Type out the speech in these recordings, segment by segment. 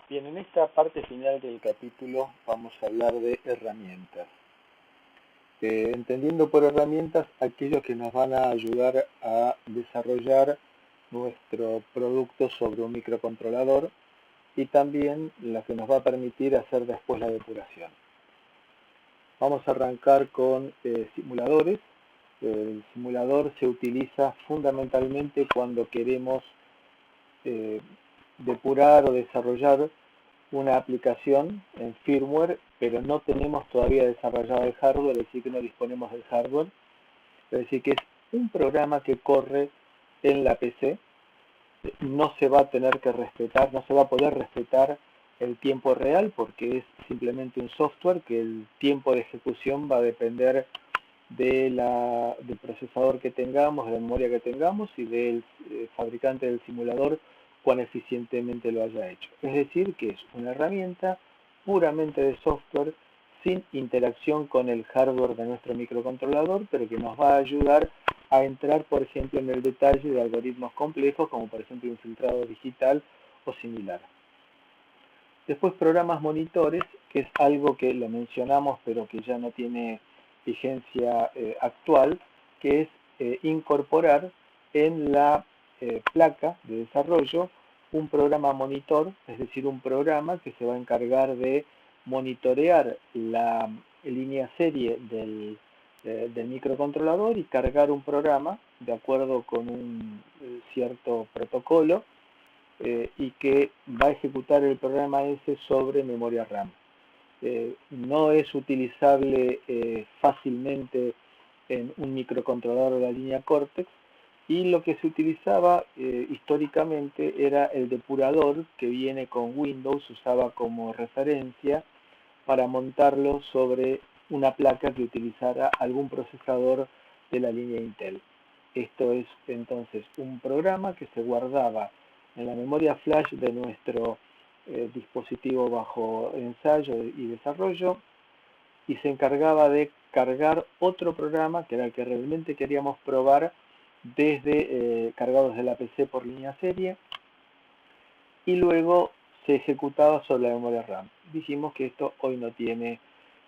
Bien, en esta parte final del capítulo vamos a hablar de herramientas. Entendiendo por herramientas aquello que nos van a ayudar a desarrollar nuestro producto sobre un microcontrolador y también la que nos va a permitir hacer después la depuración. Vamos a arrancar con simuladores. El simulador se utiliza fundamentalmente cuando queremos depurar o desarrollar una aplicación en firmware, pero no tenemos todavía desarrollado el hardware, es decir, que no disponemos del hardware. Es decir, que es un programa que corre en la PC. No se va a tener que respetar, no se va a poder respetar el tiempo real porque es simplemente un software que el tiempo de ejecución va a depender del procesador que tengamos, de la memoria que tengamos y del fabricante del simulador cuán eficientemente lo haya hecho. Es decir, que es una herramienta puramente de software sin interacción con el hardware de nuestro microcontrolador, pero que nos va a ayudar a entrar, por ejemplo, en el detalle de algoritmos complejos, como por ejemplo un filtrado digital o similar. Después programas monitores, que es algo que lo mencionamos, pero que ya no tiene vigencia actual, que es incorporar en la placa de desarrollo un programa monitor, es decir, un programa que se va a encargar de monitorear la línea serie del microcontrolador y cargar un programa de acuerdo con un cierto protocolo y que va a ejecutar el programa ese sobre memoria RAM. No es utilizable fácilmente en un microcontrolador de la línea Cortex, y lo que se utilizaba históricamente era el depurador que viene con Windows, se usaba como referencia para montarlo sobre una placa que utilizara algún procesador de la línea Intel. Esto es entonces un programa que se guardaba en la memoria flash de nuestro dispositivo bajo ensayo y desarrollo y se encargaba de cargar otro programa que era el que realmente queríamos probar desde cargados de la PC por línea serie y luego se ejecutaba sobre la memoria RAM. Dijimos que esto hoy no tiene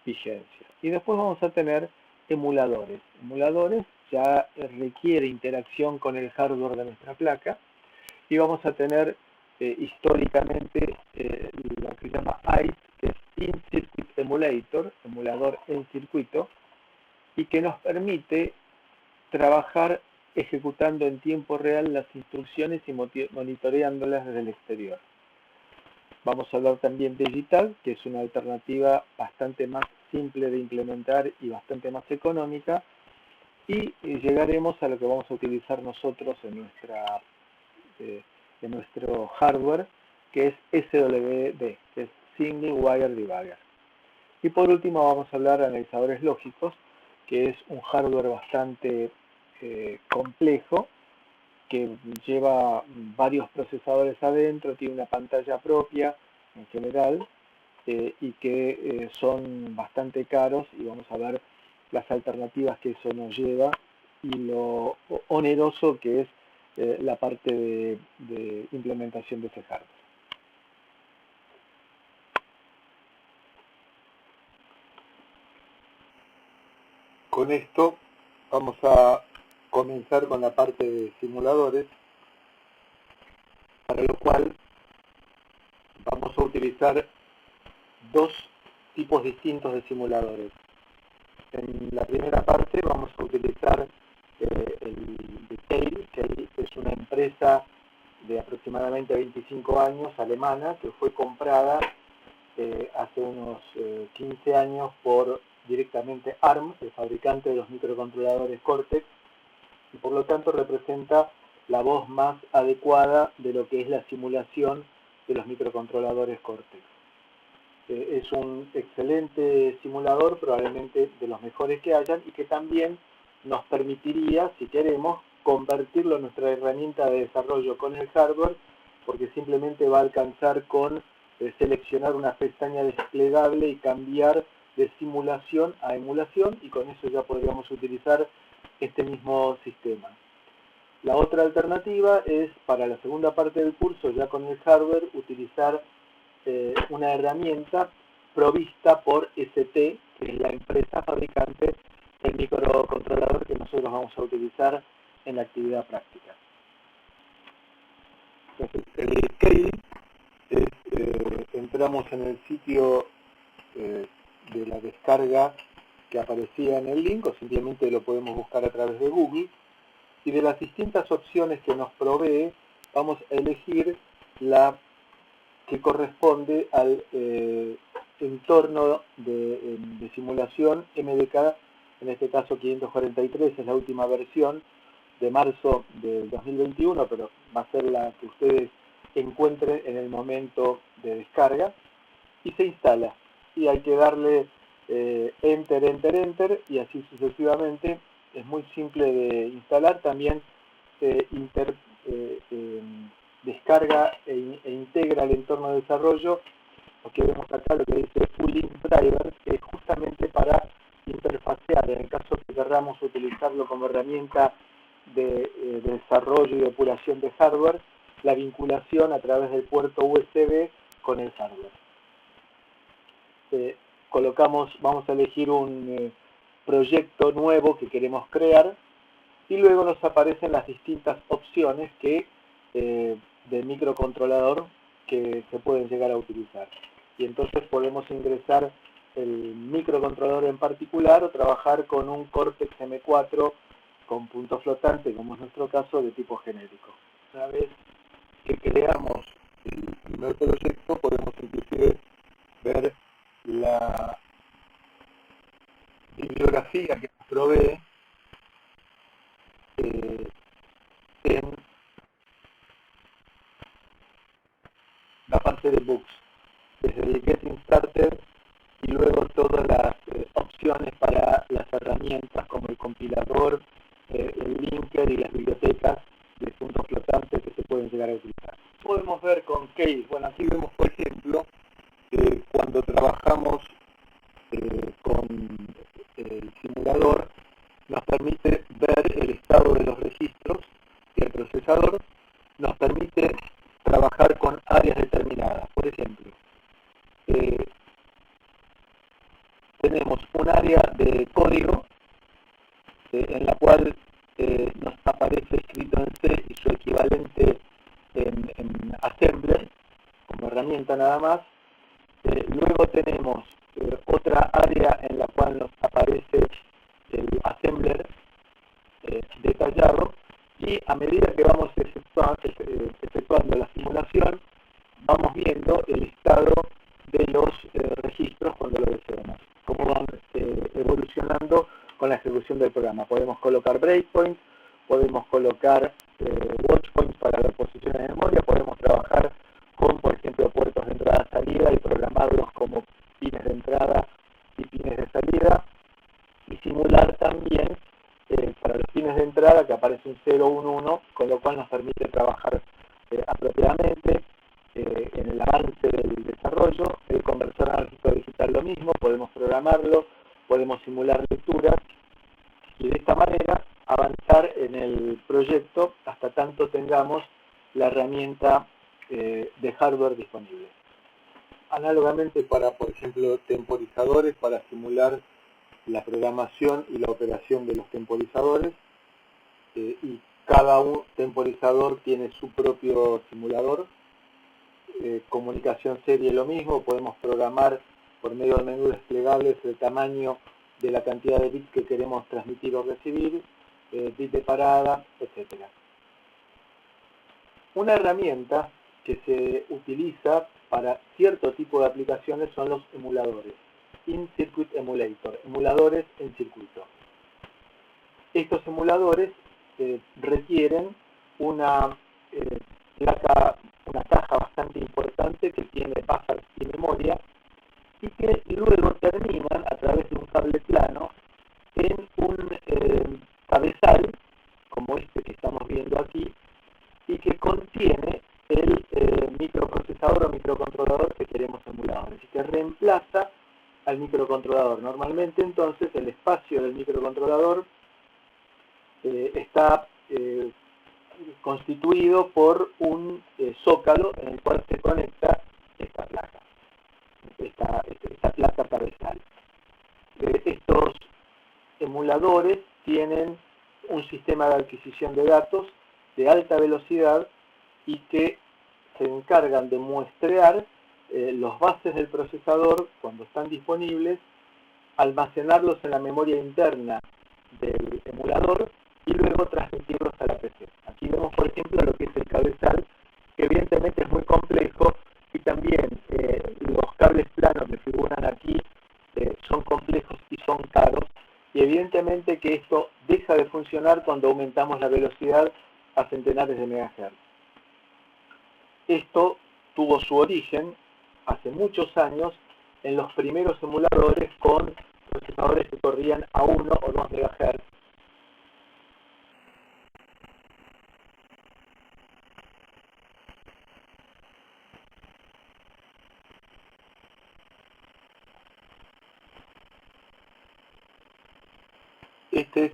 vigencia. Y después vamos a tener emuladores. Emuladores ya requiere interacción con el hardware de nuestra placa y vamos a tener históricamente lo que se llama ICE, que es In-Circuit Emulator, emulador en circuito, y que nos permite trabajar ejecutando en tiempo real las instrucciones y monitoreándolas desde el exterior. Vamos a hablar también de Digital, que es una alternativa bastante más simple de implementar y bastante más económica, y llegaremos a lo que vamos a utilizar nosotros en nuestro hardware, que es SWD, que es Single Wire Debugger. Y por último vamos a hablar de analizadores lógicos, que es un hardware bastante complejo, que lleva varios procesadores adentro, tiene una pantalla propia en general, y que son bastante caros, y vamos a ver las alternativas que eso nos lleva y lo oneroso que es la parte de implementación de ese hardware. Con esto vamos a comenzar con la parte de simuladores, para lo cual vamos a utilizar dos tipos distintos de simuladores. En la primera parte vamos a utilizar el de Keil, que es una empresa de aproximadamente 25 años, alemana, que fue comprada hace unos 15 años por directamente ARM, el fabricante de los microcontroladores Cortex, y por lo tanto representa la voz más adecuada de lo que es la simulación de los microcontroladores Cortex. Es un excelente simulador, probablemente de los mejores que hayan, y que también nos permitiría, si queremos, convertirlo en nuestra herramienta de desarrollo con el hardware, porque simplemente va a alcanzar con seleccionar una pestaña desplegable y cambiar de simulación a emulación, y con eso ya podríamos utilizar este mismo sistema. La otra alternativa es, para la segunda parte del curso, ya con el hardware, utilizar una herramienta provista por ST, que es la empresa fabricante del microcontrolador que nosotros vamos a utilizar en la actividad práctica. Entonces, el scaling es, entramos en el sitio de la descarga que aparecía en el link, o simplemente lo podemos buscar a través de Google, y de las distintas opciones que nos provee, vamos a elegir la que corresponde al entorno de simulación MDK, en este caso 543, es la última versión de marzo del 2021, pero va a ser la que ustedes encuentren en el momento de descarga, y se instala. Y hay que darle Enter, Enter, Enter, y así sucesivamente. Es muy simple de instalar. También descarga e integra el entorno de desarrollo, lo que vemos acá, lo que dice Pooling Driver, que es justamente para interfacear, en el caso que queramos utilizarlo como herramienta de desarrollo y depuración de hardware, la vinculación a través del puerto USB con el hardware. Vamos a elegir un proyecto nuevo que queremos crear, y luego nos aparecen las distintas opciones del microcontrolador que se pueden llegar a utilizar. Y entonces podemos ingresar el microcontrolador en particular o trabajar con un Cortex M4 con punto flotante, como es nuestro caso, de tipo genérico. Una vez que creamos el primer proyecto, podemos inclusive ver la bibliografía que nos provee en la parte de books, desde el Getting Started y luego todas las opciones para las herramientas como el compilador, el linker y las bibliotecas de puntos flotantes que se pueden llegar a utilizar. Podemos ver con Case, bueno, aquí vemos por ejemplo cuando trabajamos con el simulador, nos permite ver el estado de los registros y el procesador nos permite trabajar con áreas determinadas. Por ejemplo, tenemos un área de código en la cual nos aparece escrito en C y su equivalente en Assembler como herramienta nada más. Luego tenemos otra área en la cual nos aparece el Assembler detallado, y a medida que vamos efectuando la simulación, vamos viendo el estado de los registros cuando lo deseamos, cómo van evolucionando con la ejecución del programa. Podemos colocar breakpoints, podemos colocar watchpoints para ver posiciones de memoria, podemos trabajar con, por ejemplo, puertos de entrada-salida y programarlos como pines de entrada y pines de salida, y simular también para los pines de entrada que aparece un 0, 1, 1, con lo cual nos permite trabajar apropiadamente en el avance del desarrollo. El conversor analógico digital lo mismo, podemos programarlo, podemos simular lecturas, y de esta manera avanzar en el proyecto hasta tanto tengamos la herramienta de hardware disponible. Análogamente para, por ejemplo, temporizadores, para simular la programación y la operación de los temporizadores, y cada temporizador tiene su propio simulador. Comunicación serie lo mismo, podemos programar por medio del menú desplegables el tamaño de la cantidad de bits que queremos transmitir o recibir, bits de parada, etc. Una herramienta que se utiliza para cierto tipo de aplicaciones son los emuladores. In-Circuit Emulator, emuladores en circuito. Estos emuladores requieren una caja bastante importante que tiene buffers y memoria, y que luego terminan a través de un cable plano en un cabezal como este que estamos viendo aquí, y que contiene el microprocesador o microcontrolador que queremos emular, y que reemplaza al microcontrolador. Normalmente entonces el espacio del microcontrolador está constituido por un zócalo en el cual se conecta esta placa, esta placa cabezal. Estos emuladores tienen un sistema de adquisición de datos de alta velocidad y que se encargan de muestrear los bases del procesador cuando están disponibles, almacenarlos en la memoria interna del emulador y luego transmitirlos a la PC. Aquí vemos, por ejemplo, lo que es el cabezal, que evidentemente es muy complejo, y también los cables planos que figuran aquí son complejos y son caros, y evidentemente que esto deja de funcionar cuando aumentamos la velocidad a centenares de megahertz. Esto tuvo su origen hace muchos años en los primeros emuladores con procesadores que corrían a 1 o 2 MHz. Este es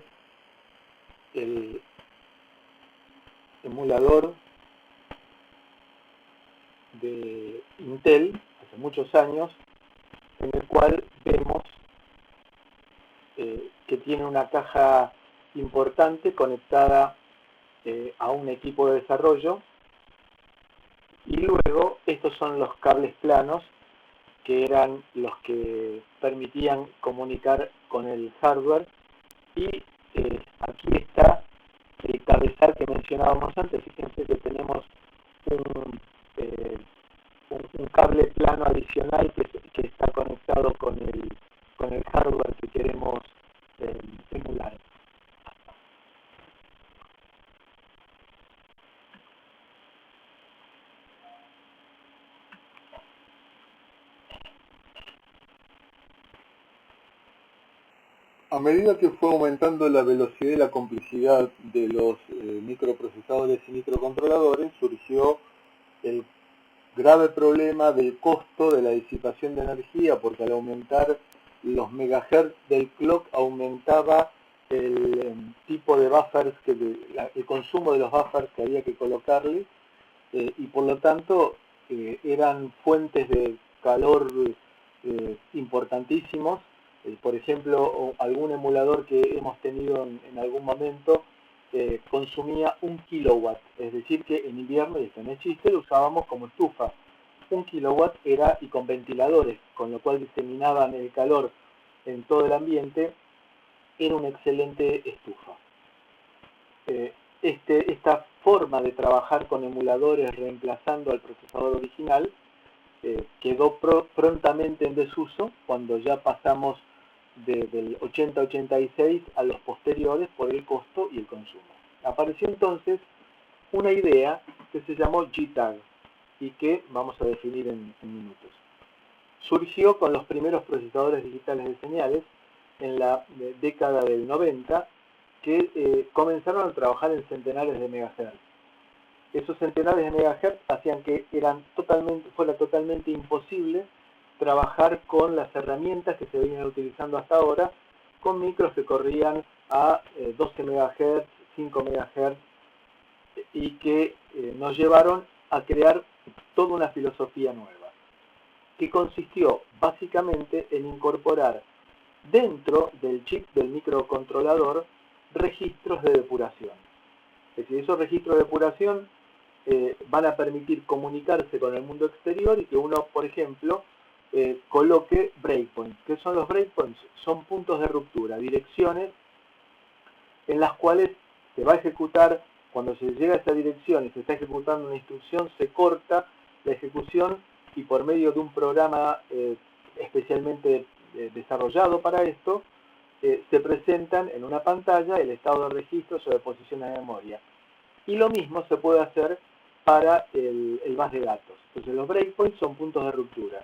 el emulador de Intel hace muchos años, en el cual vemos que tiene una caja importante conectada a un equipo de desarrollo, y luego estos son los cables planos que eran los que permitían comunicar con el hardware, y aquí está el cabezal que mencionábamos antes. Fíjense que tenemos un cable plano adicional que está conectado con el hardware que queremos emular. A medida que fue aumentando la velocidad y la complejidad de los microprocesadores y microcontroladores, surgió el grave problema del costo de la disipación de energía, porque al aumentar los megahertz del clock aumentaba el tipo de buffers, el consumo de los buffers que había que colocarle, y por lo tanto eran fuentes de calor importantísimos. Por ejemplo, algún emulador que hemos tenido en algún momento consumía 1 kilowatt, es decir que en invierno, y esto no es chiste, lo usábamos como estufa. 1 kilowatt era, y con ventiladores, con lo cual diseminaban el calor en todo el ambiente, era una excelente estufa. Esta forma de trabajar con emuladores reemplazando al procesador original quedó prontamente en desuso cuando ya pasamos del 80-86 a los posteriores por el costo y el consumo. Apareció entonces una idea que se llamó JTAG y que vamos a definir en minutos. Surgió con los primeros procesadores digitales de señales en la década del 90, que comenzaron a trabajar en centenares de megahertz. Esos centenares de megahertz hacían que fuera totalmente imposible trabajar con las herramientas que se venían utilizando hasta ahora, con micros que corrían a 12 MHz, 5 MHz, y que nos llevaron a crear toda una filosofía nueva, que consistió básicamente en incorporar dentro del chip del microcontrolador registros de depuración. Es decir, esos registros de depuración van a permitir comunicarse con el mundo exterior y que uno, por ejemplo, coloque breakpoints. ¿Qué son los breakpoints? Son puntos de ruptura, direcciones en las cuales se va a ejecutar, cuando se llega a esa dirección y se está ejecutando una instrucción, se corta la ejecución, y por medio de un programa especialmente desarrollado para esto, se presentan en una pantalla el estado de registros o de posiciones de memoria. Y lo mismo se puede hacer para el bus de datos. Entonces los breakpoints son puntos de ruptura,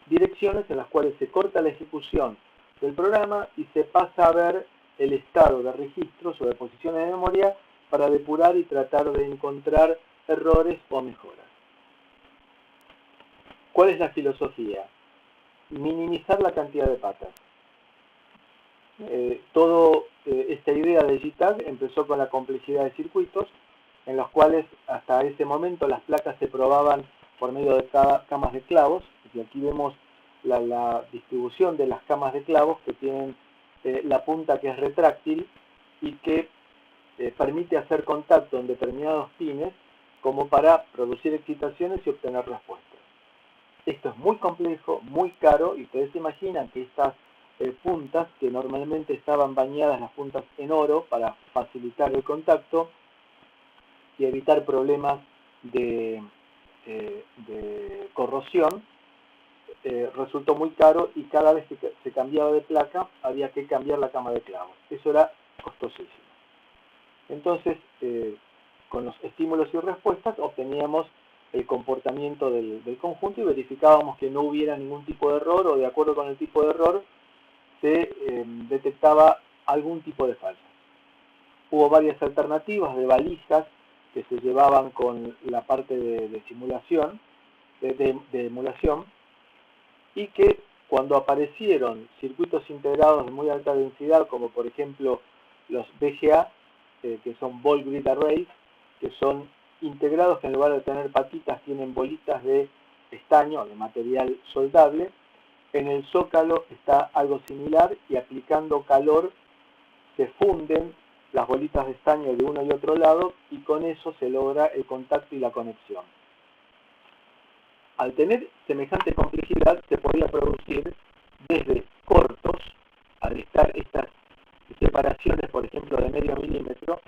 direcciones en las cuales se corta la ejecución del programa y se pasa a ver el estado de registros o de posiciones de memoria para depurar y tratar de encontrar errores o mejoras. ¿Cuál es la filosofía? Minimizar la cantidad de patas. Esta idea de JTAG empezó con la complejidad de circuitos, en los cuales hasta ese momento las placas se probaban por medio de camas de clavos. Y aquí vemos la distribución de las camas de clavos que tienen la punta que es retráctil y que permite hacer contacto en determinados pines como para producir excitaciones y obtener respuestas. Esto es muy complejo, muy caro, y ustedes se imaginan que estas puntas, que normalmente estaban bañadas las puntas en oro para facilitar el contacto y evitar problemas de corrosión, resultó muy caro, y cada vez que se cambiaba de placa había que cambiar la cama de clavos. Eso era costosísimo. Entonces, con los estímulos y respuestas obteníamos el comportamiento del conjunto y verificábamos que no hubiera ningún tipo de error, o de acuerdo con el tipo de error se detectaba algún tipo de falla. Hubo varias alternativas de valijas que se llevaban con la parte de simulación, de emulación, y que cuando aparecieron circuitos integrados de muy alta densidad, como por ejemplo los BGA, que son Ball Grid Arrays, que son integrados que en lugar de tener patitas tienen bolitas de estaño, de material soldable. En el zócalo está algo similar, y aplicando calor se funden las bolitas de estaño de uno y otro lado, y con eso se logra el contacto y la conexión. Al tener semejante complejidad se podía producir desde cortos, al estar estas separaciones, por ejemplo, de medio milímetro,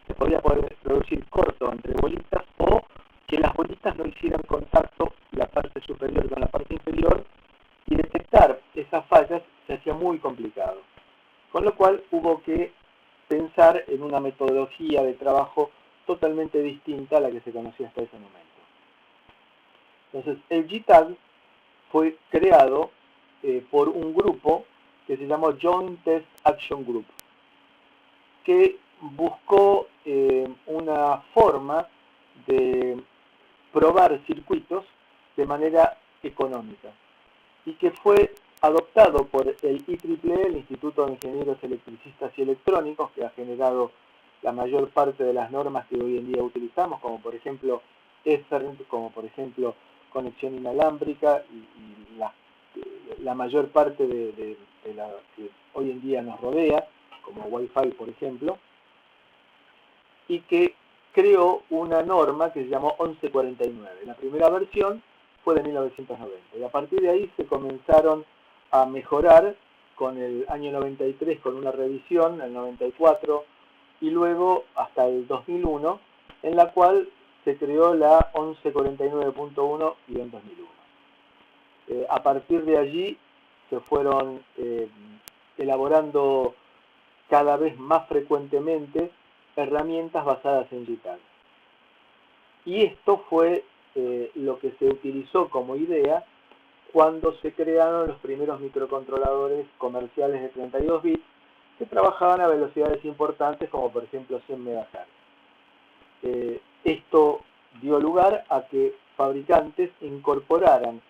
se podía producir corto entre bolitas, o que las bolitas no hicieran contacto la parte superior con la parte inferior, y detectar esas fallas se hacía muy complicado. Con lo cual hubo que pensar en una metodología de trabajo totalmente distinta a la que se conocía hasta ese momento. Entonces, el JTAG fue creado por un grupo que se llamó Joint Test Action Group, que buscó una forma de probar circuitos de manera económica, y que fue adoptado por el IEEE, el Instituto de Ingenieros Electricistas y Electrónicos, que ha generado la mayor parte de las normas que hoy en día utilizamos, como por ejemplo Ethernet, como por ejemplo conexión inalámbrica, y la mayor parte de la que hoy en día nos rodea, como Wi-Fi por ejemplo, y que creó una norma que se llamó 1149. La primera versión fue de 1990, y a partir de ahí se comenzaron a mejorar con el año 93 con una revisión, el 94, y luego hasta el 2001, en la cual se creó la 1149.1-2001. A partir de allí se fueron elaborando cada vez más frecuentemente herramientas basadas en JTAG. Y esto fue lo que se utilizó como idea cuando se crearon los primeros microcontroladores comerciales de 32 bits que trabajaban a velocidades importantes, como por ejemplo 100 MHz. Esto dio lugar a que fabricantes incorporaran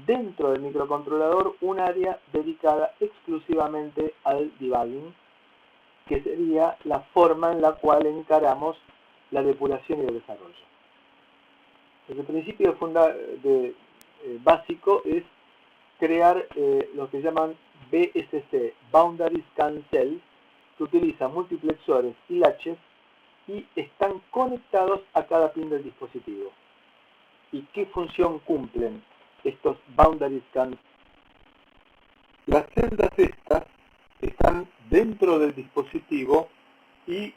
dentro del microcontrolador un área dedicada exclusivamente al debugging, que sería la forma en la cual encaramos la depuración y el desarrollo. El principio básico es crear lo que llaman BSC, Boundary Scan Cells, que utilizan multiplexores y latches y están conectados a cada pin del dispositivo. ¿Y qué función cumplen estos Boundary Scans? Las celdas estas están dentro del dispositivo y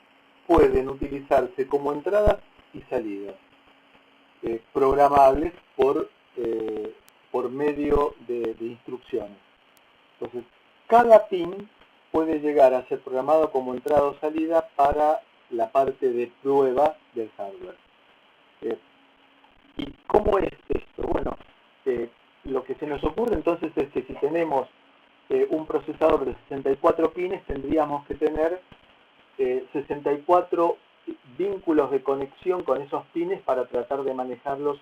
pueden utilizarse como entradas y salidas, programables por medio de instrucciones. Entonces, cada pin puede llegar a ser programado como entrada o salida para la parte de prueba del hardware. ¿Y cómo es esto? Bueno, lo que se nos ocurre entonces es que si tenemos un procesador de 64 pines, tendríamos que tener 64 vínculos de conexión con esos pines para tratar de manejarlos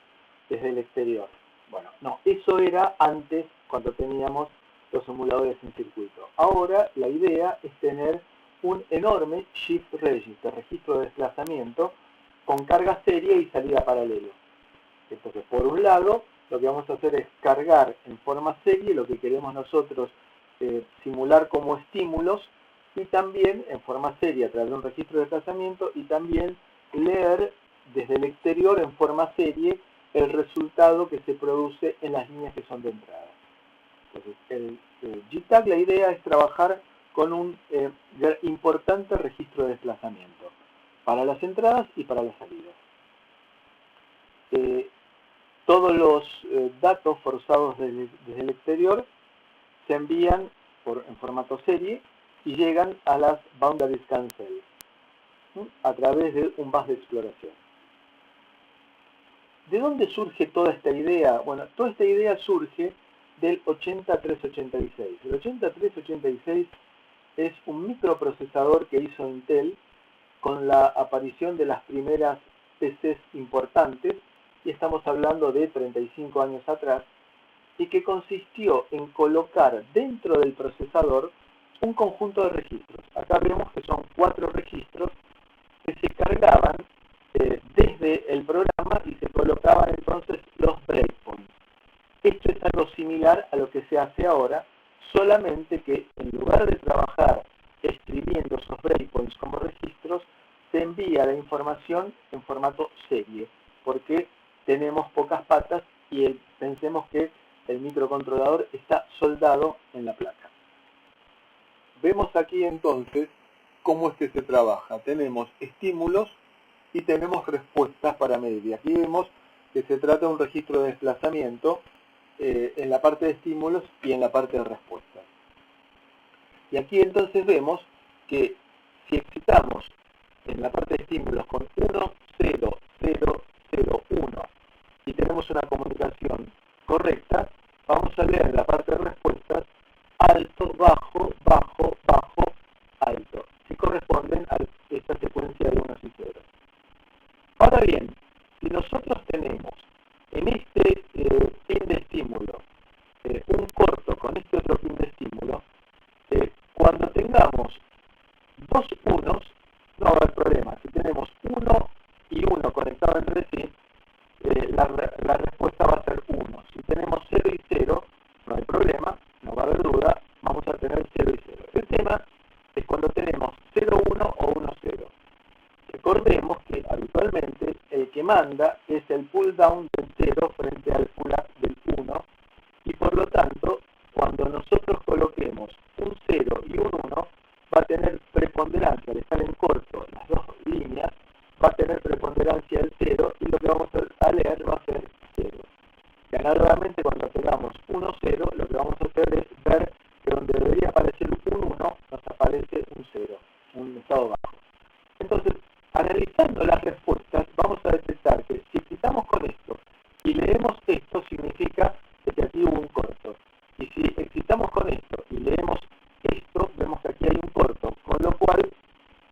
desde el exterior. Bueno, no, eso era antes, cuando teníamos los emuladores en circuito. Ahora la idea es tener un enorme shift register, registro de desplazamiento, con carga serie y salida paralelo. Entonces, por un lado, lo que vamos a hacer es cargar en forma serie lo que queremos nosotros simular como estímulos, y también en forma serie a través de un registro de desplazamiento, y también leer desde el exterior en forma serie el resultado que se produce en las líneas que son de entrada. Entonces, el GTAG, la idea es trabajar con un importante registro de desplazamiento para las entradas y para las salidas. Todos los datos forzados desde el exterior se envían en formato serie y llegan a las boundary scan cells a través de un bus de exploración. ¿De dónde surge toda esta idea? Bueno, toda esta idea surge del 8386. El 8386 es un microprocesador que hizo Intel con la aparición de las primeras PCs importantes, y estamos hablando de 35 años atrás, y que consistió en colocar dentro del procesador un conjunto de registros. Acá vemos que son 4 registros que se cargaban desde el programa y se colocaban entonces los breakpoints. Esto es algo similar a lo que se hace ahora, solamente que en lugar de trabajar escribiendo esos breakpoints como registros, se envía la información en formato serie, porque tenemos pocas patas y pensemos que el microcontrolador está soldado en la placa. Vemos aquí entonces cómo es que se trabaja. Tenemos estímulos y tenemos respuestas para medir. Aquí vemos que se trata de un registro de desplazamiento en la parte de estímulos y en la parte de respuestas. Y aquí entonces vemos que si excitamos en la parte de estímulos con 1, 0, 0, 0, 1 y tenemos una comunicación correcta, vamos a leer en la parte de respuestas alto, bajo, bajo, bajo, alto, que corresponden a esta secuencia de unos y ceros. Ahora bien, si nosotros tenemos en este pin de estímulo un corto con este otro pin de estímulo, cuando tengamos dos unos, no va a haber problema. Si tenemos 1 y 1 conectados entre sí, la respuesta va a ser 1. Si tenemos 0 y 0, no hay problema, no va a haber duda, vamos a tener 0 y 0. El tema es cuando tenemos 0, 1 o 1, 0. Recordemos que habitualmente el que manda es el pull down del 0 frente al pull up del 1, y por lo tanto, cuando nosotros coloquemos un 0 y un 1, va a tener preponderancia, al estar en corto las dos líneas, va a tener preponderancia el 0, y lo que vamos a leer va a ser 0. Y análogamente, cuando tengamos 1, 0, lo que vamos a hacer es ver que donde debería aparecer un 1, nos aparece un 0, un estado bajo. Entonces, analizando las respuestas, vamos a detectar que si excitamos con esto y leemos esto, significa que aquí hubo un corto. Y si excitamos con esto y leemos esto, vemos que aquí hay un corto. Con lo cual,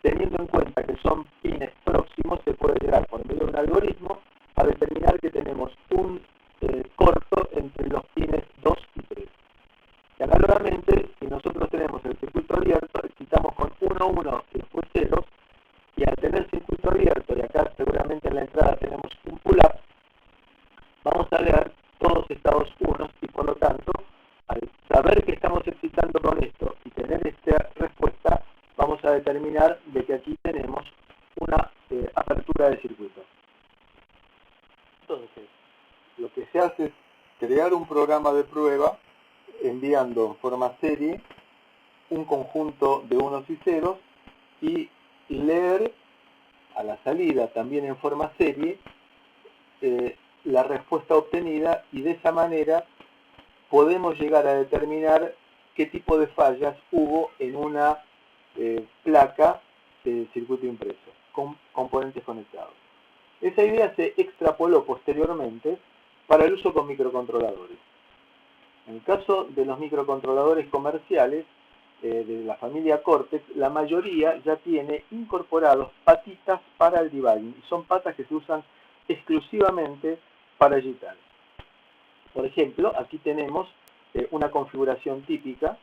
teniendo en cuenta que son pines próximos, se puede llegar por medio de un algoritmo a determinar que tenemos un corto entre los pines 2 y 3. Y análogamente, si nosotros tenemos el circuito abierto, excitamos con 1, 1 y después 0, y al tener circuito abierto, y acá seguramente en la entrada tenemos un pull-up, vamos a leer todos estados 1, y por lo tanto, al saber que estamos excitando con esto y tener esta respuesta, vamos a determinar de que aquí tenemos una apertura de circuito. Entonces, lo que se hace es crear un programa de prueba enviando en forma serie un conjunto de unos y ceros y leer a la salida también en forma serie la respuesta obtenida, y de esa manera podemos llegar a determinar qué tipo de fallas hubo en una placa de circuito impreso con componentes conectados. Esa idea se extrapoló posteriormente para el uso con microcontroladores. En el caso de los microcontroladores comerciales de la familia Cortex, la mayoría ya tiene incorporados patitas para el debugging, y son patas que se usan exclusivamente para GTAG. Por ejemplo, aquí tenemos una configuración típica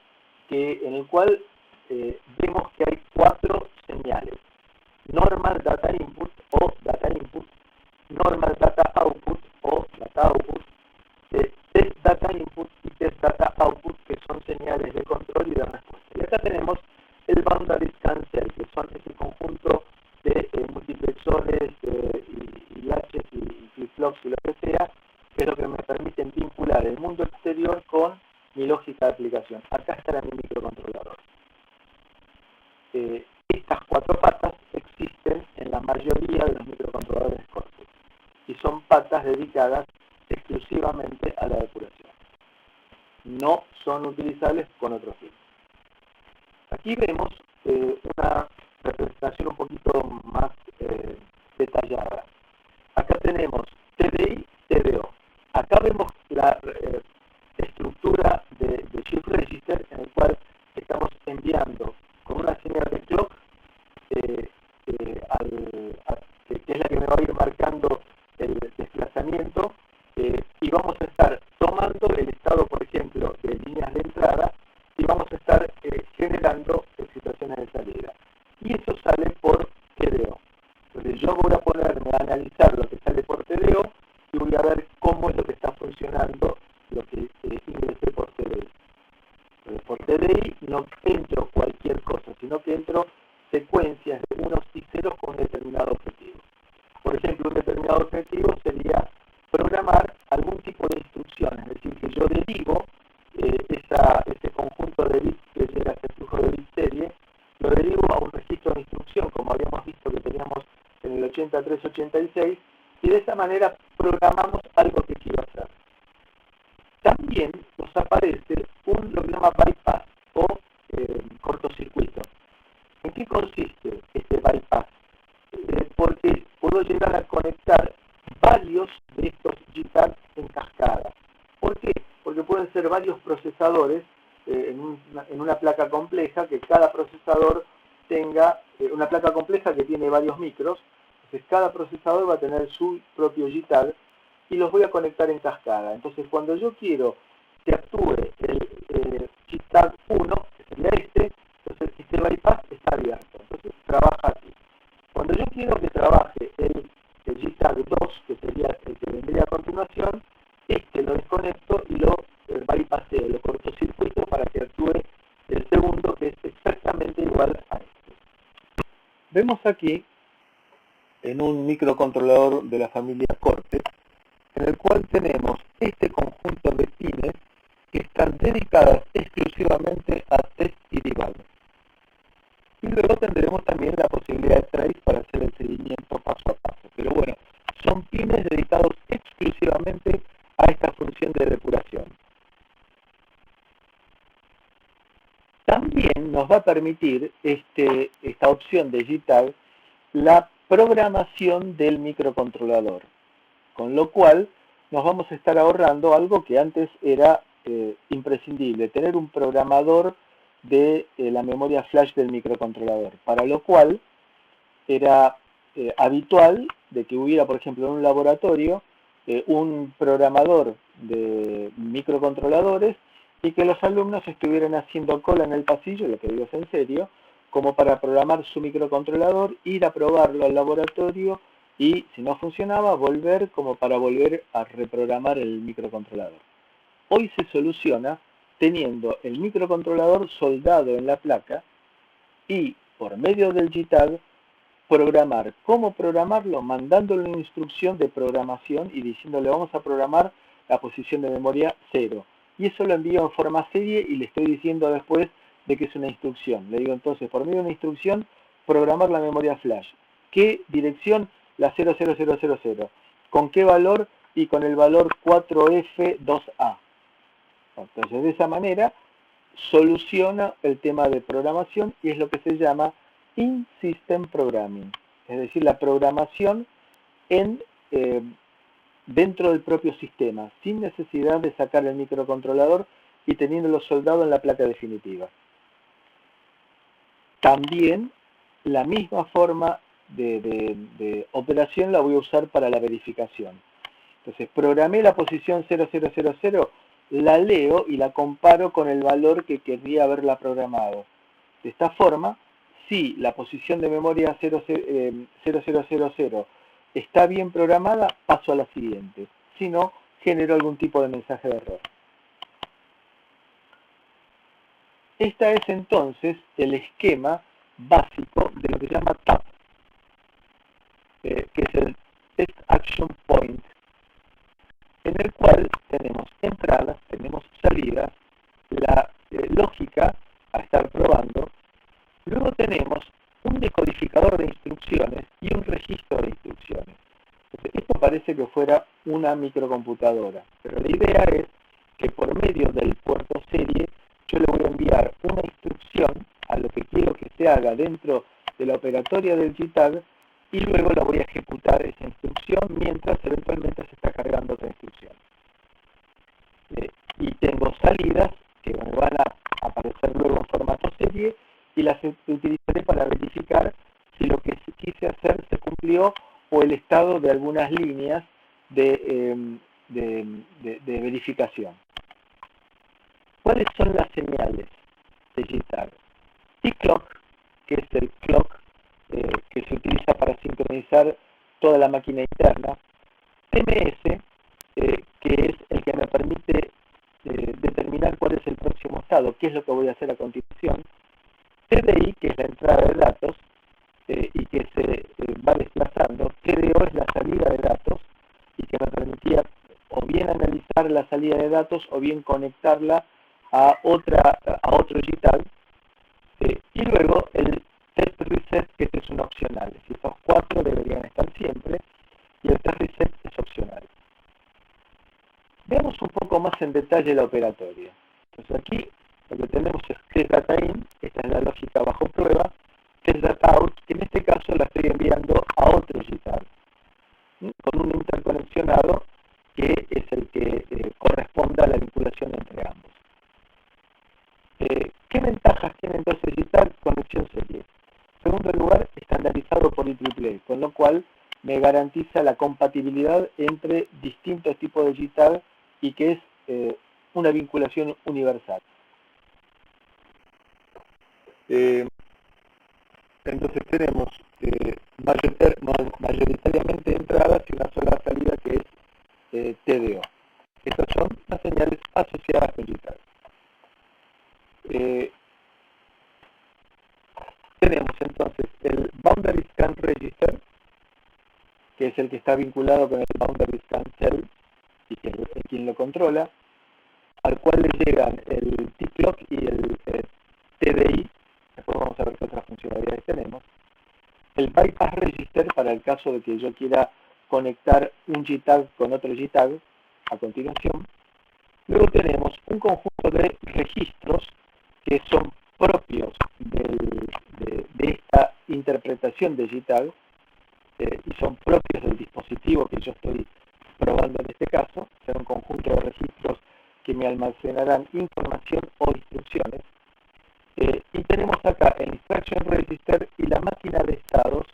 en el cual vemos que hay 4 señales: normal data input o data input, normal data output o data output, test data input y test data output, que son señales de control y de respuesta. Y acá tenemos el boundary cancel, que son ese conjunto de multiplexores y latches y flip-flops y lo que sea, que es lo que me permiten vincular el mundo exterior con mi lógica de aplicación. Acá estará mi microcontrolador. Estas cuatro patas existen en la mayoría de los microcontroladores Cortex y son patas dedicadas exclusivamente a la depuración. No son utilizables con otros fines. Aquí vemos una representación un poquito más detallada. Acá tenemos TDI, TDO. Acá vemos la estructura de Shift Register, en el cual estamos enviando con una señal de clock que es la que me va a ir marcando el desplazamiento, y vamos a estar tomando el estado, por ejemplo, de líneas de entrada, y vamos a estar generando situaciones de salida. Y eso sale por TDO. Entonces yo voy a ponerme a analizar lo que sale por TDO y voy a ver cómo es lo que está funcionando lo que ingresé por TDI. Entonces, por TDI no entro cualquier cosa, sino que entro secuencias de unos y ceros con un determinado objetivo. Por ejemplo, un determinado objetivo sería programar algún tipo de instrucción, es decir, que yo derivo ese conjunto de bits que llega a ese flujo de bits serie, lo derivo a un registro de instrucción, como habíamos visto que teníamos en el 8386, y de esa manera programamos algo que quiero hacer. También nos aparece lo que se llama bypass o cortocircuito. ¿En qué consiste este bypass? Porque puedo llegar a conectar varios de estos JTAG en cascada. ¿Por qué? Porque pueden ser varios procesadores en una placa compleja, que cada procesador tenga una placa compleja que tiene varios micros. Entonces cada procesador va a tener su propio JTAG y los voy a conectar en cascada. Entonces cuando yo quiero que actúe el JTAG 1, que sería entonces este bypass está abierto. Entonces trabaja aquí. Cuando yo quiero que trabaje el JTAG 2, que sería el que vendría a continuación, lo desconecto y lo bypasseo, lo cortocircuito para que actúe el segundo, que es exactamente igual a este. Vemos aquí en un microcontrolador de la familia Cortex, en el cual tenemos este conjunto de pines que están dedicadas exclusivamente a test y debug. Y luego tendremos también la posibilidad de trace para hacer el seguimiento paso a paso. Pero bueno, son pines dedicados exclusivamente a esta función de depuración. También nos va a permitir esta opción de JTAG la programación del microcontrolador, con lo cual nos vamos a estar ahorrando algo que antes era imprescindible, tener un programador de la memoria flash del microcontrolador, para lo cual era habitual de que hubiera, por ejemplo, en un laboratorio un programador de microcontroladores y que los alumnos estuvieran haciendo cola en el pasillo, lo que digo es en serio, como para programar su microcontrolador, ir a probarlo al laboratorio y, si no funcionaba, volver como para volver a reprogramar el microcontrolador. Hoy se soluciona teniendo el microcontrolador soldado en la placa y, por medio del JTAG, programar. ¿Cómo programarlo? Mandándole una instrucción de programación y diciéndole vamos a programar la posición de memoria 0. Y eso lo envío en forma serie y le estoy diciendo después de que es una instrucción. Le digo entonces, por medio de una instrucción, programar la memoria flash. ¿Qué dirección? La 00000. ¿Con qué valor? Y con el valor 4F2A. Entonces, de esa manera, soluciona el tema de programación y es lo que se llama in-system programming, es decir, la programación dentro del propio sistema, sin necesidad de sacar el microcontrolador y teniéndolo soldado en la placa definitiva. También la misma forma de operación la voy a usar para la verificación. Entonces, programé la posición 0000, la leo y la comparo con el valor que querría haberla programado. De esta forma, si la posición de memoria 0000 está bien programada, paso a la siguiente. Si no, genero algún tipo de mensaje de error. Esta es entonces el esquema básico de lo que se llama TAP, que es el Test Action Point, en el cual tenemos entradas, tenemos salidas, la lógica a estar probando, luego tenemos un decodificador de instrucciones y un registro de instrucciones. Entonces, esto parece que fuera una microcomputadora, pero la idea es que por medio del puerto serie yo le voy a enviar una instrucción a lo que quiero que se haga dentro de la operatoria del JTAG y luego la voy a ejecutar esa instrucción mientras eventualmente se está cargando otra instrucción. Y tengo salidas que me van a aparecer luego en formato serie y las utilizaré para verificar si lo que quise hacer se cumplió o el estado de algunas líneas de verificación. ¿Cuáles son las señales de JTAG? T-Clock, que es el clock que se utiliza para sincronizar toda la máquina interna. TMS, que es el que me permite determinar cuál es el próximo estado, qué es lo que voy a hacer a continuación. TDI, que es la entrada de datos y que se va desplazando. TDO es la salida de datos y que me permitía o bien analizar la salida de datos o bien conectarla a otro JTAG. Y luego el test reset, que este es un opcional. Esos 4 deberían estar siempre y el test reset es opcional. Veamos un poco más en detalle la operatoria. Entonces aquí lo que tenemos es test data in, esta es la lógica bajo prueba, test data out, que en este caso la estoy enviando a otro JTAG, con un interconexionado que es el que corresponda a la vinculación entre ambos. ¿Qué ventajas tiene entonces JTAG? Conexión serie. En segundo lugar, estandarizado por IEEE, con lo cual me garantiza la compatibilidad entre distintos tipos de JTAG y que es una vinculación universal. Entonces tenemos mayoritariamente entradas y una sola salida que es TDO. Estas son las señales asociadas con JTAG. Tenemos entonces el Boundary Scan Register, que es el que está vinculado con el Boundary Scan Cell y que es quien lo controla, al cual le llegan el T-Clock y el TDI. Después vamos a ver qué otras funcionalidades tenemos. El Bypass Register, para el caso de que yo quiera conectar un JTAG con otro JTAG a continuación. Luego tenemos un conjunto de registros que son propios de esta interpretación de JTAG y son propios del dispositivo que yo estoy probando en este caso. Será un conjunto de registros que me almacenarán información o instrucciones. Y tenemos acá el Instruction Register y la máquina de estados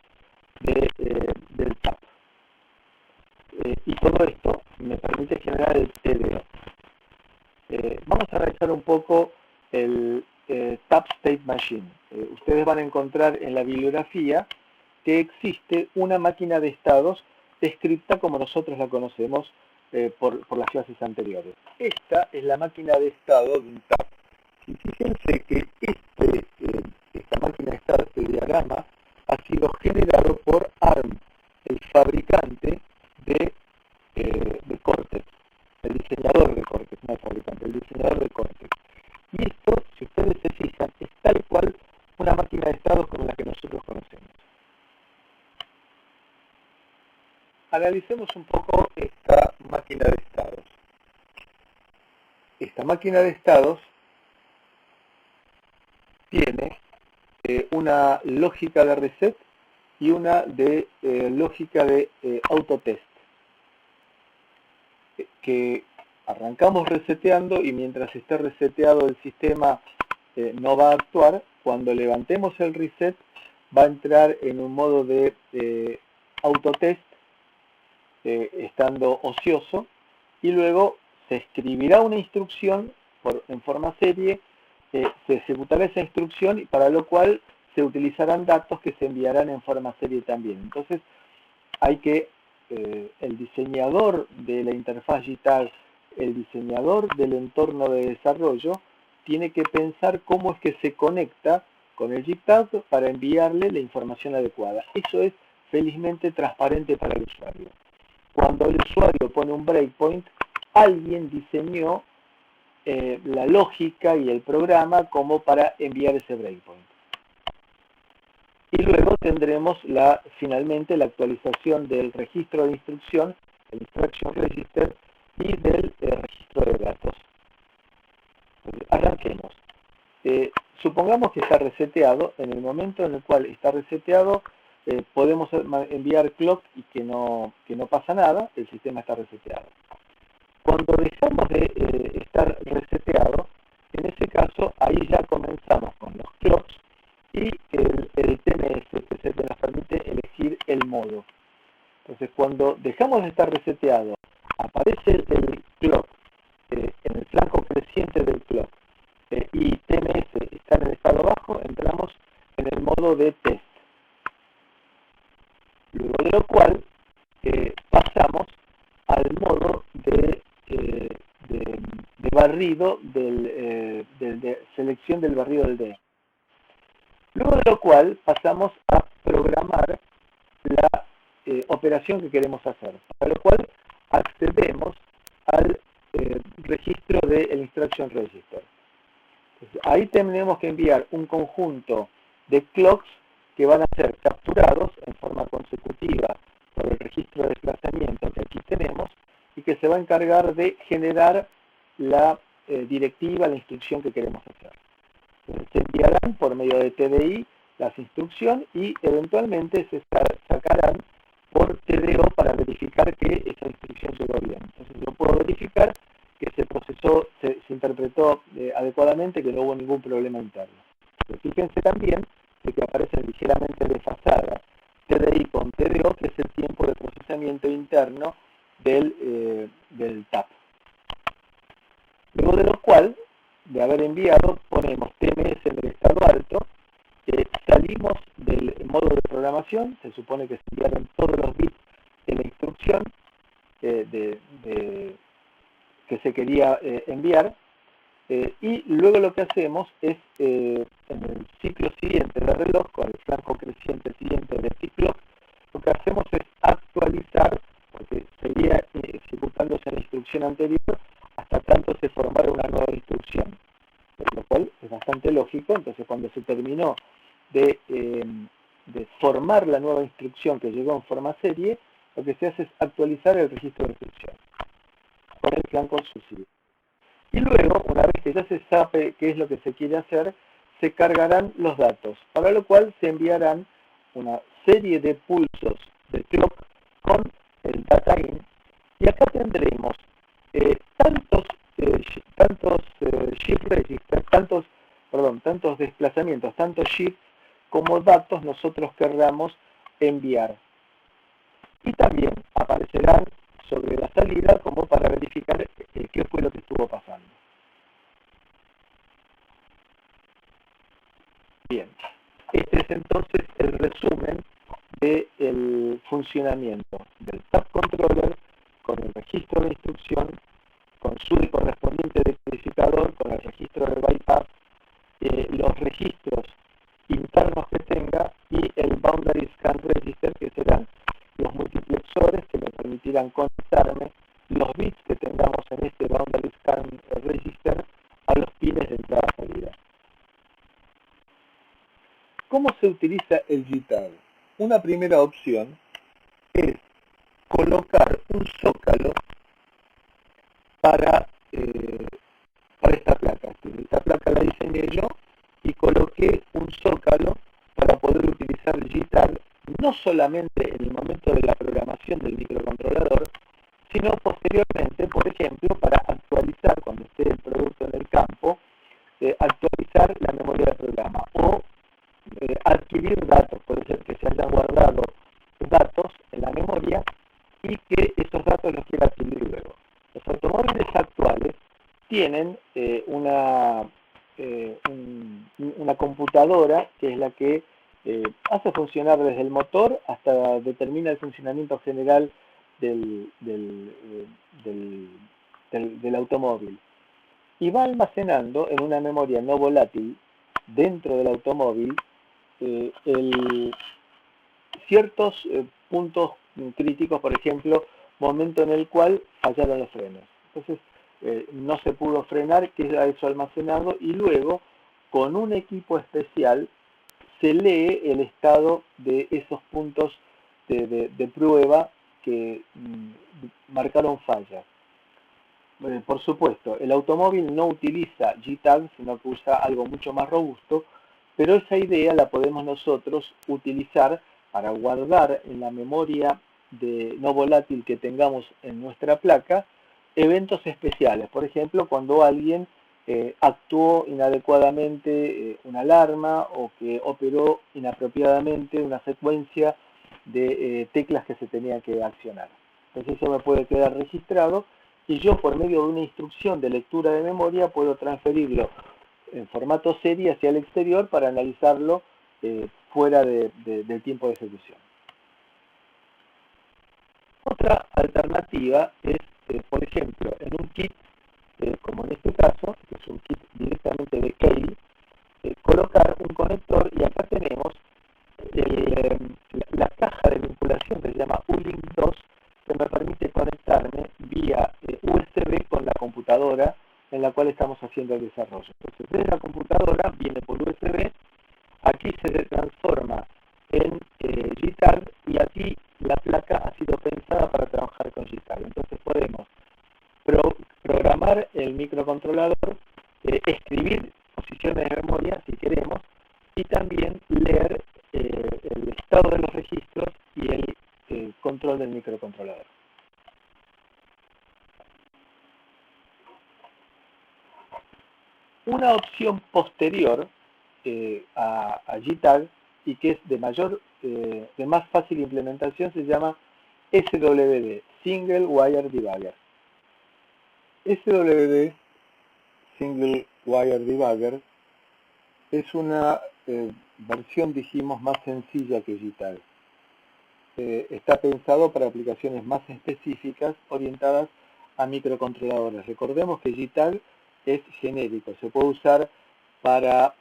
del TAP. Y todo esto me permite generar el TDO. Vamos a analizar un poco el TAP State Machine. Ustedes van a encontrar en la bibliografía que existe una máquina de estados descrita como nosotros la conocemos por las clases anteriores. Esta es la máquina de estado de un TAP. Y fíjense que esta máquina de estado, este diagrama, ha sido generado por ARM, el fabricante de Cortex, el diseñador de Cortex, no el fabricante, el diseñador de Cortex. Y esto, si ustedes se fijan, es tal cual una máquina de estados como la que nosotros conocemos. Analicemos un poco esta máquina de estados. Esta máquina de estados tiene una lógica de reset y una de lógica de autotest, que arrancamos reseteando y mientras esté reseteado el sistema no va a actuar. Cuando levantemos el reset va a entrar en un modo de autotest estando ocioso y luego se escribirá una instrucción en forma serie, se ejecutará esa instrucción y para lo cual se utilizarán datos que se enviarán en forma serie también. Entonces hay que, el diseñador de la interfaz JITAG, el diseñador del entorno de desarrollo, tiene que pensar cómo es que se conecta con el JITAG para enviarle la información adecuada. Eso es felizmente transparente para el usuario. Cuando el usuario pone un breakpoint, alguien diseñó la lógica y el programa como para enviar ese breakpoint. Y luego tendremos finalmente la actualización del registro de instrucción, el Instruction Register, y del registro de datos. Arranquemos. Supongamos que está reseteado. En el momento en el cual está reseteado, podemos enviar clock y que no pasa nada, el sistema está reseteado. Cuando dejamos de estar reseteado, en ese caso, ahí ya comenzamos con los clocks y el TMS, que es el que nos permite elegir el modo. Entonces, cuando dejamos de estar reseteado, aparece el clock en el flanco creciente del clock y TMS está en el estado bajo, entramos en el modo de test. Luego de lo cual pasamos al modo de barrido de selección del barrido del D. Luego de lo cual pasamos a programar la operación que queremos hacer, para lo cual accedemos al registro del Instruction Register. Entonces, ahí tenemos que enviar un conjunto de clocks que van a ser capturados en forma consecutiva por el registro de desplazamiento que aquí tenemos y que se va a encargar de generar la directiva, la instrucción que queremos hacer. Se enviarán por medio de TDI las instrucciones y eventualmente se sacarán por TDO para verificar que esa instrucción llegó bien. Entonces yo puedo verificar que se procesó, se interpretó adecuadamente, que no hubo ningún problema interno. Pero fíjense también de que aparecen ligeramente desfasadas TDI con TDO, que es el tiempo de procesamiento interno del TAP. Luego de lo cual, de haber enviado, ponemos TMS en el estado alto, salimos del modo de programación, se supone que se enviaron todos los bits de la instrucción que se quería enviar, y luego lo que hacemos es, en el ciclo siguiente de reloj, con el flanco creciente siguiente de ciclo, lo que hacemos es actualizar, porque seguía ejecutándose la instrucción anterior, hasta tanto se formara una nueva instrucción, lo cual es bastante lógico. Entonces, cuando se terminó de formar la nueva instrucción que llegó en forma serie, lo que se hace es actualizar el registro de instrucción con el flanco sucesivo. Y luego, una vez que ya se sabe qué es lo que se quiere hacer, se cargarán los datos, para lo cual se enviarán una serie de pulsos de clock con el data in, y acá tendremos tantos shift registers, tantos desplazamientos, tantos shift como datos nosotros querramos enviar. Y también aparecerán sobre la salida como para verificar qué fue lo que estuvo pasando. Bien, este es entonces el resumen del funcionamiento del TAP Controller con el registro de instrucción, con su correspondiente decodificador, con el registro de bypass, los registros internos que tenga y el Boundary Scan Register, que serán los multiplexores que me permitirán conectarme los bits que tengamos en este Boundary Scan Register a los pines de entrada-salida. ¿Cómo se utiliza el JITAG? Una primera opción es colocar un zócalo para esta placa. Esta placa la diseñé yo y coloqué un zócalo para poder utilizar el JITAG no solamente en el momento de la programación del microcontrolador, sino posteriormente, por ejemplo, para actualizar, cuando esté el producto en el campo, actualizar la memoria del programa o adquirir datos. Puede ser que se hayan guardado datos en la memoria y que esos datos los quiera adquirir luego. Los automóviles actuales tienen una computadora que es la que hace funcionar desde el motor hasta determina el funcionamiento general del, del automóvil. Y va almacenando en una memoria no volátil dentro del automóvil ciertos puntos críticos, por ejemplo, momento en el cual fallaron los frenos. Entonces, no se pudo frenar, queda eso almacenado y luego, con un equipo especial, se lee el estado de esos puntos de prueba que marcaron fallas. Por supuesto, el automóvil no utiliza GTAG, sino que usa algo mucho más robusto, pero esa idea la podemos nosotros utilizar para guardar en la memoria no volátil que tengamos en nuestra placa eventos especiales. Por ejemplo, cuando alguien actuó inadecuadamente una alarma o que operó inapropiadamente una secuencia de teclas que se tenía que accionar. Entonces eso me puede quedar registrado y yo por medio de una instrucción de lectura de memoria puedo transferirlo en formato serie hacia el exterior para analizarlo fuera del tiempo de ejecución. Otra alternativa es, por ejemplo, en un kit, como en este caso, que es un kit directamente de Keil, colocar un conector y acá tenemos la caja de vinculación que se llama ULink 2, que me permite conectarme vía USB con la computadora en la cual estamos haciendo el desarrollo. Entonces, desde la computadora viene por USB, aquí se transforma en GTAG y aquí la placa ha sido pensada para trabajar con GTAG. Entonces podemos programar el microcontrolador, escribir posiciones de memoria si queremos y también leer el estado de los registros y el control del microcontrolador. Una opción posterior a GTAG y que es de más fácil implementación se llama SWD, Single Wire Debugger. SWD, Single Wire Debugger, es una versión, dijimos, más sencilla que GTAG. Está pensado para aplicaciones más específicas orientadas a microcontroladores. Recordemos que GTAG es genérico, se puede usar para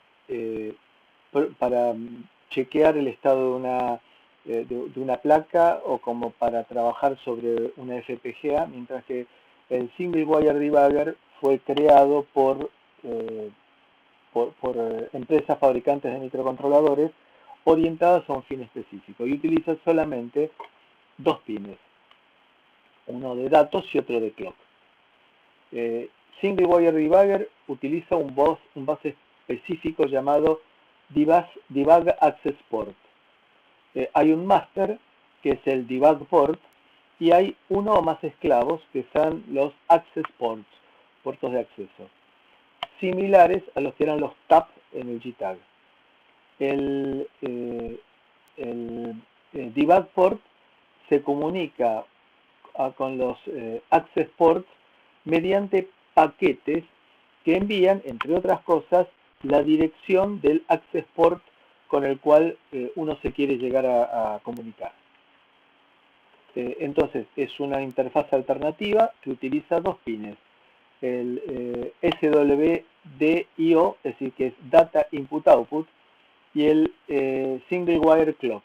chequear el estado de una placa o como para trabajar sobre una FPGA, mientras que el Single Wire Debugger fue creado por empresas fabricantes de microcontroladores orientadas a un fin específico y utiliza solamente dos pines, uno de datos y otro de clock. Single Wire Debugger utiliza un bus específico llamado Debug Access Port. Hay un master, que es el Debug Port, y hay uno o más esclavos, que son los Access Ports, puertos de acceso, similares a los que eran los TAP en el GTAG. El Debug Port se comunica con los Access Ports mediante paquetes que envían, entre otras cosas, la dirección del Access Port con el cual uno se quiere llegar a comunicar. Entonces, es una interfaz alternativa que utiliza dos pines. El SWDIO, es decir, que es Data Input Output, y el Single Wire Clock,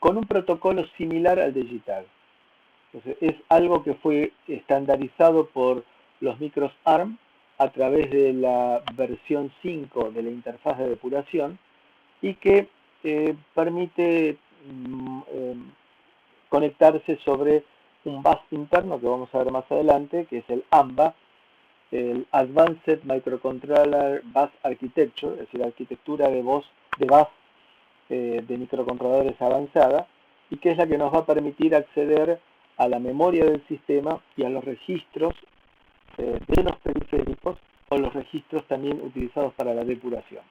con un protocolo similar al de GTAG. Entonces, es algo que fue estandarizado por los micros ARM a través de la versión 5 de la interfaz de depuración y que permite conectarse sobre un bus interno que vamos a ver más adelante, que es el AMBA, el Advanced Microcontroller Bus Architecture, es decir, arquitectura de bus de microcontroladores avanzada, y que es la que nos va a permitir acceder a la memoria del sistema y a los registros de los periféricos o los registros también utilizados para la depuración.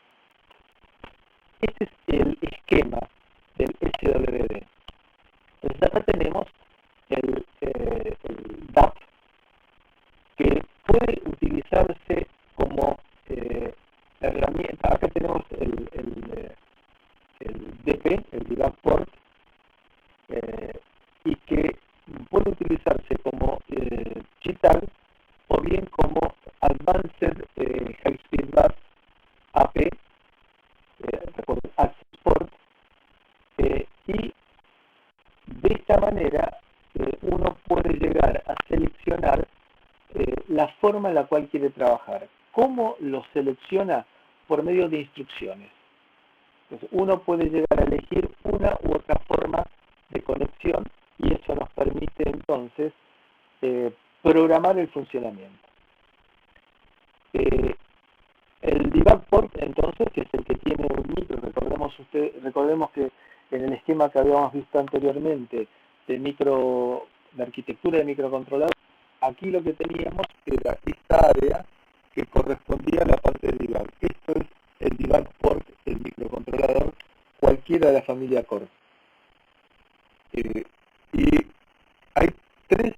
Este es el esquema del SWD. Entonces acá tenemos el DAP, que puede utilizarse como herramienta. Acá tenemos el feedback AP, recuerden, access port, y de esta manera uno puede llegar a seleccionar la forma en la cual quiere trabajar. ¿Cómo lo selecciona? Por medio de instrucciones. Entonces, uno puede llegar a elegir una u otra forma de conexión y eso nos permite entonces programar el funcionamiento. El debug port entonces, que es el que tiene un micro, recordemos que en el esquema que habíamos visto anteriormente de arquitectura de microcontrolador, aquí lo que teníamos era esta área que correspondía a la parte de debug. Esto es el debug port del microcontrolador, cualquiera de la familia Core. Y hay 3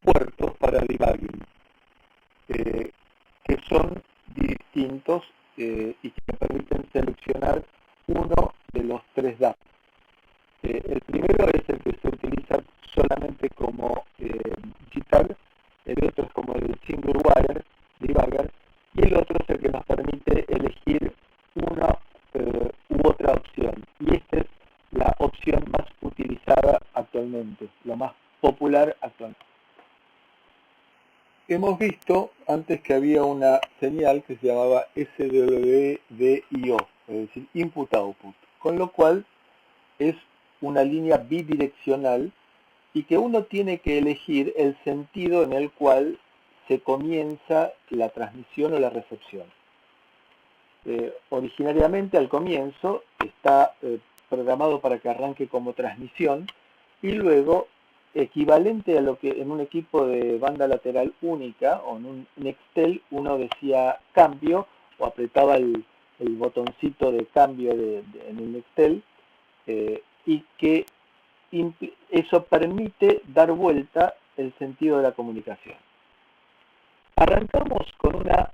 puertos para debugging que son distintos y que me permiten seleccionar uno de los 3 datos. El primero es el que se utiliza solamente como digital, el otro es como el single wire debugger y el otro es el que nos permite elegir una u otra opción. Y esta es la opción más utilizada actualmente, la más popular actualmente. Hemos visto antes que había una señal que se llamaba SWDIO, es decir, Input-Output, con lo cual es una línea bidireccional y que uno tiene que elegir el sentido en el cual se comienza la transmisión o la recepción. Originariamente al comienzo está programado para que arranque como transmisión y luego equivalente a lo que en un equipo de banda lateral única o en un Nextel uno decía cambio o apretaba el botoncito de cambio en el Nextel y que eso permite dar vuelta el sentido de la comunicación. Arrancamos con una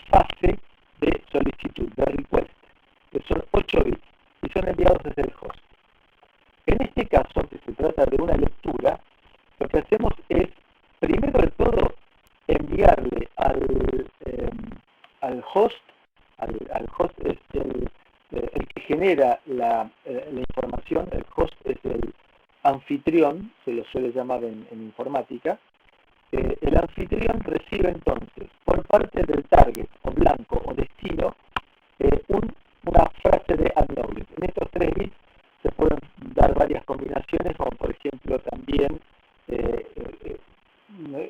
fase de solicitud, de request, que son 8 bits y son enviados desde el host. En este caso, que se trata de una lectura, lo que hacemos es, primero de todo, enviarle al host, al host es el que genera la información, el host es el anfitrión, se lo suele llamar en informática. El anfitrión recibe entonces, por parte del target, o blanco, o destino, una frase de acknowledge. En estos 3 bits se pueden dar varias combinaciones, como por ejemplo también,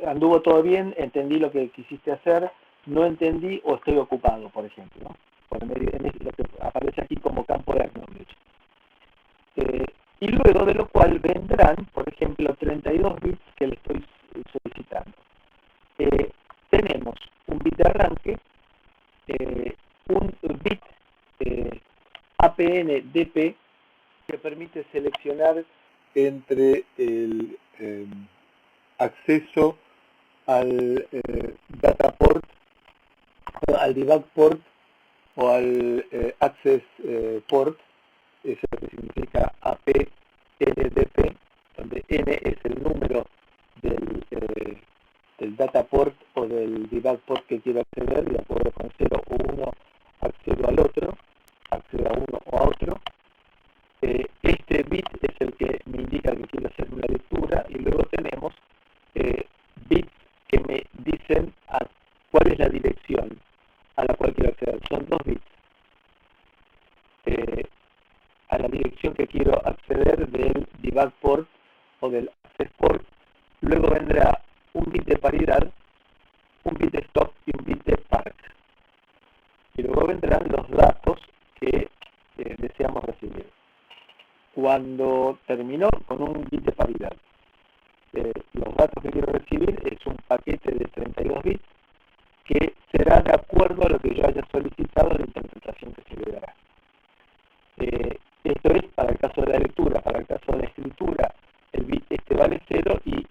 anduvo todo bien, entendí lo que quisiste hacer, no entendí o estoy ocupado, por ejemplo, ¿no? Por medio de lo que aparece aquí como campo de acknowledge. Y luego de lo cual vendrán, por ejemplo, 32 bits que le estoy solicitando. Tenemos un bit de arranque, un bit APN-DP que permite seleccionar entre el acceso al data port, al debug port o al access port, eso es lo que significa APN-DP, donde N es el número del data port o del debug port que quiero acceder, de acuerdo con 0 o 1 accedo al otro, accedo a uno o a otro. Este bit es el que me indica que quiero hacer una lectura y luego tenemos bits que me dicen cuál es la dirección a la cual quiero acceder. Son 2 bits. A la dirección que quiero acceder del debug port o del access port, luego vendrá un bit de paridad, un bit de stop y un bit de park. Y luego vendrán los datos que deseamos recibir. Cuando terminó con un bit de paridad, los datos que quiero recibir es un paquete de 32 bits que será de acuerdo a lo que yo haya solicitado la interpretación que se le dará. Esto es para el caso de la lectura. Para el caso de la escritura, el bit este vale 0 y